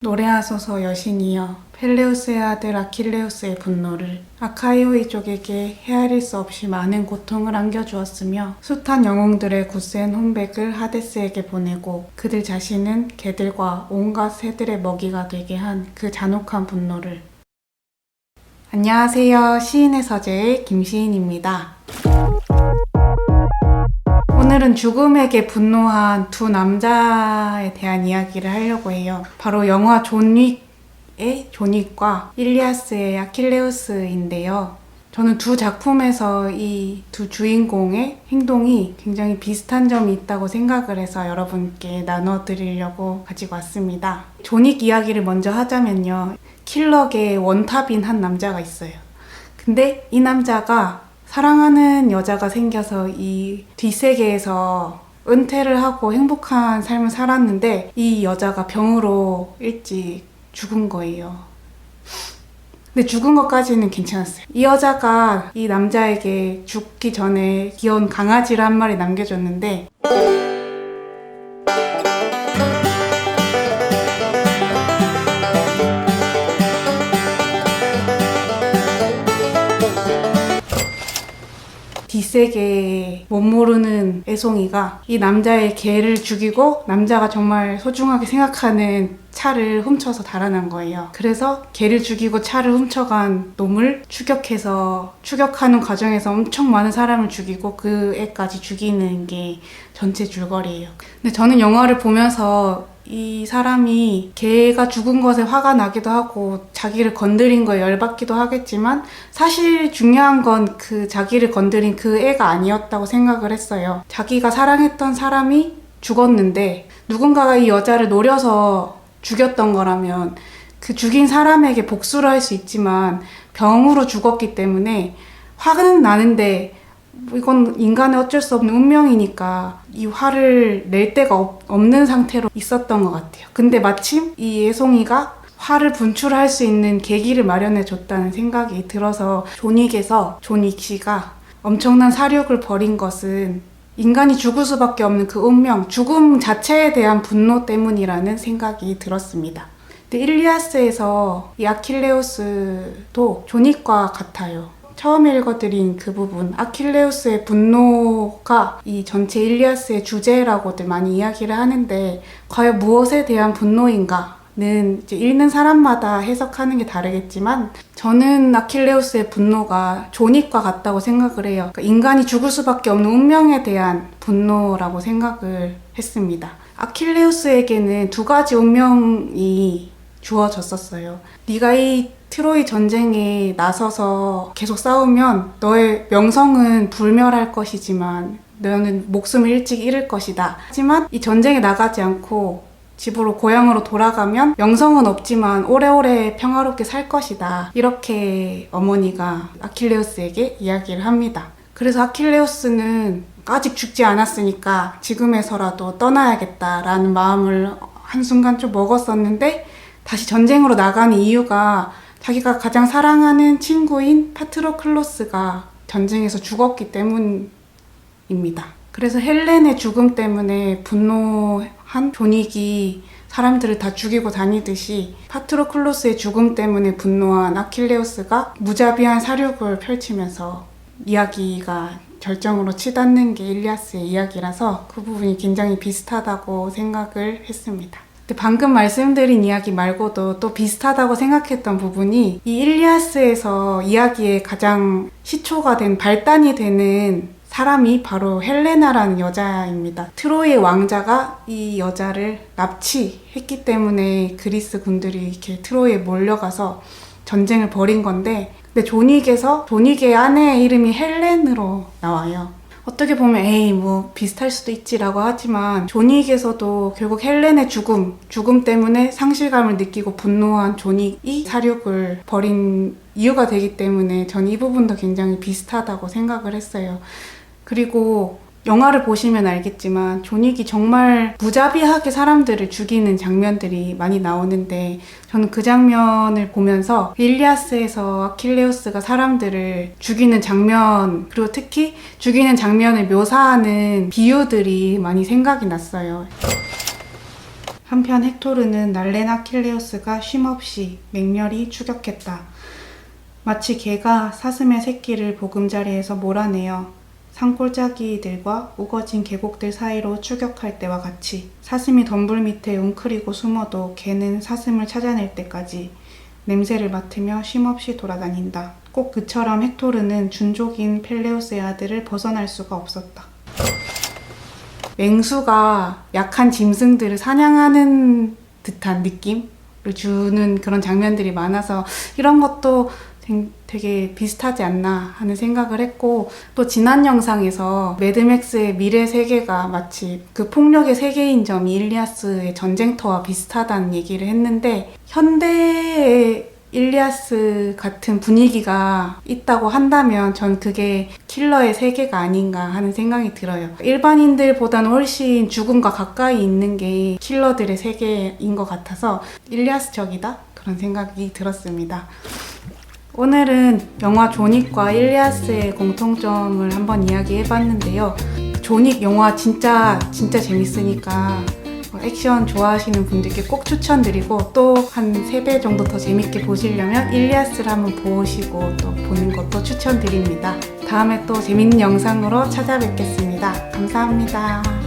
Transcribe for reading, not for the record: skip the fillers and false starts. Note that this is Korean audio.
노래하소서 여신이여, 펠레우스의 아들 아킬레우스의 분노를 아카이오이족에게 헤아릴 수 없이 많은 고통을 안겨주었으며 숱한 영웅들의 굳센 혼백을 하데스에게 보내고 그들 자신은 개들과 온갖 새들의 먹이가 되게 한 그 잔혹한 분노를. 안녕하세요. 시인의 서재의 김시인입니다. 오늘은 죽음에게 분노한 두 남자에 대한 이야기를 하려고 해요. 바로 영화 존 윅과 일리아스의 아킬레우스인데요. 저는 두 작품에서 이 두 주인공의 행동이 굉장히 비슷한 점이 있다고 생각을 해서 여러분께 나눠드리려고 가지고 왔습니다. 존 윅 이야기를 먼저 하자면요. 킬러계의 원탑인 한 남자가 있어요. 근데 이 남자가 사랑하는 여자가 생겨서 이 뒷세계에서 은퇴를 하고 행복한 삶을 살았는데 이 여자가 병으로 일찍 죽은 거예요. 근데 죽은 것까지는 괜찮았어요. 이 여자가 이 남자에게 죽기 전에 귀여운 강아지를 한 마리 남겨줬는데 뒷세계에 못 모르는 애송이가 이 남자의 개를 죽이고 남자가 정말 소중하게 생각하는 차를 훔쳐서 달아난 거예요. 그래서 개를 죽이고 차를 훔쳐간 놈을 추격하는 과정에서 엄청 많은 사람을 죽이고 그 애까지 죽이는 게 전체 줄거리예요. 근데 저는 영화를 보면서 이 사람이 개가 죽은 것에 화가 나기도 하고 자기를 건드린 거에 열받기도 하겠지만 사실 중요한 건 그 자기를 건드린 그 애가 아니었다고 생각을 했어요. 자기가 사랑했던 사람이 죽었는데 누군가가 이 여자를 노려서 죽였던 거라면 그 죽인 사람에게 복수를 할 수 있지만 병으로 죽었기 때문에 화는 나는데 이건 인간의 어쩔 수 없는 운명이니까 이 화를 낼 데가 없는 상태로 있었던 것 같아요. 근데 마침 이 애송이가 화를 분출할 수 있는 계기를 마련해 줬다는 생각이 들어서 존 윅 씨가 엄청난 사륙을 벌인 것은 인간이 죽을 수밖에 없는 그 운명, 죽음 자체에 대한 분노 때문이라는 생각이 들었습니다. 근데 일리아스에서 이 아킬레우스도 존 윅과 같아요. 처음에 읽어드린 그 부분, 아킬레우스의 분노가 이 전체 일리아스의 주제라고들 많이 이야기를 하는데 과연 무엇에 대한 분노인가는 이제 읽는 사람마다 해석하는 게 다르겠지만 저는 아킬레우스의 분노가 존 윅과 같다고 생각을 해요. 그러니까 인간이 죽을 수밖에 없는 운명에 대한 분노라고 생각을 했습니다. 아킬레우스에게는 두 가지 운명이 주어졌었어요. 네가 이 트로이 전쟁에 나서서 계속 싸우면 너의 명성은 불멸할 것이지만 너는 목숨을 일찍 잃을 것이다. 하지만 이 전쟁에 나가지 않고 집으로 고향으로 돌아가면 명성은 없지만 오래오래 평화롭게 살 것이다. 이렇게 어머니가 아킬레우스에게 이야기를 합니다. 그래서 아킬레우스는 아직 죽지 않았으니까 지금에서라도 떠나야겠다라는 마음을 한순간 좀 먹었었는데 다시 전쟁으로 나가는 이유가 자기가 가장 사랑하는 친구인 파트로클로스가 전쟁에서 죽었기 때문입니다. 그래서 헬렌의 죽음 때문에 분노한 존 윅이 사람들을 다 죽이고 다니듯이 파트로클로스의 죽음 때문에 분노한 아킬레우스가 무자비한 사륙을 펼치면서 이야기가 절정으로 치닫는 게 일리아스의 이야기라서 그 부분이 굉장히 비슷하다고 생각을 했습니다. 방금 말씀드린 이야기 말고도 또 비슷하다고 생각했던 부분이 이 일리아스에서 이야기의 가장 시초가 된 발단이 되는 사람이 바로 헬레나라는 여자입니다. 트로이의 왕자가 이 여자를 납치했기 때문에 그리스 군들이 이렇게 트로이에 몰려가서 전쟁을 벌인 건데 근데 존 윅의 아내의 이름이 헬렌으로 나와요. 어떻게 보면 에이 뭐 비슷할 수도 있지라고 하지만 존 윅에서도 결국 헬렌의 죽음 때문에 상실감을 느끼고 분노한 존 윅이 사륙을 벌인 이유가 되기 때문에 전 이 부분도 굉장히 비슷하다고 생각을 했어요. 그리고 영화를 보시면 알겠지만 존 윅이 정말 무자비하게 사람들을 죽이는 장면들이 많이 나오는데 저는 그 장면을 보면서 일리아스에서 아킬레우스가 사람들을 죽이는 장면 그리고 특히 죽이는 장면을 묘사하는 비유들이 많이 생각이 났어요. 한편 헥토르는 날랜 아킬레우스가 쉼없이 맹렬히 추격했다. 마치 개가 사슴의 새끼를 보금자리에서 몰아내어 산골짜기들과 우거진 계곡들 사이로 추격할 때와 같이 사슴이 덤불 밑에 웅크리고 숨어도 개는 사슴을 찾아낼 때까지 냄새를 맡으며 쉼없이 돌아다닌다. 꼭 그처럼 헥토르는 준족인 펠레우스의 아들을 벗어날 수가 없었다. 맹수가 약한 짐승들을 사냥하는 듯한 느낌을 주는 그런 장면들이 많아서 이런 것도 되게 비슷하지 않나 하는 생각을 했고, 또 지난 영상에서 매드맥스의 미래 세계가 마치 그 폭력의 세계인 점이 일리아스의 전쟁터와 비슷하다는 얘기를 했는데, 현대의 일리아스 같은 분위기가 있다고 한다면 전 그게 킬러의 세계가 아닌가 하는 생각이 들어요. 일반인들보다는 훨씬 죽음과 가까이 있는 게 킬러들의 세계인 것 같아서 일리아스적이다? 그런 생각이 들었습니다. 오늘은 영화 존윅과 일리아스의 공통점을 한번 이야기해봤는데요. 존윅 영화 진짜 재밌으니까 액션 좋아하시는 분들께 꼭 추천드리고, 또 한 3배 정도 더 재밌게 보시려면 일리아스를 한번 보시고 또 보는 것도 추천드립니다. 다음에 또 재밌는 영상으로 찾아뵙겠습니다. 감사합니다.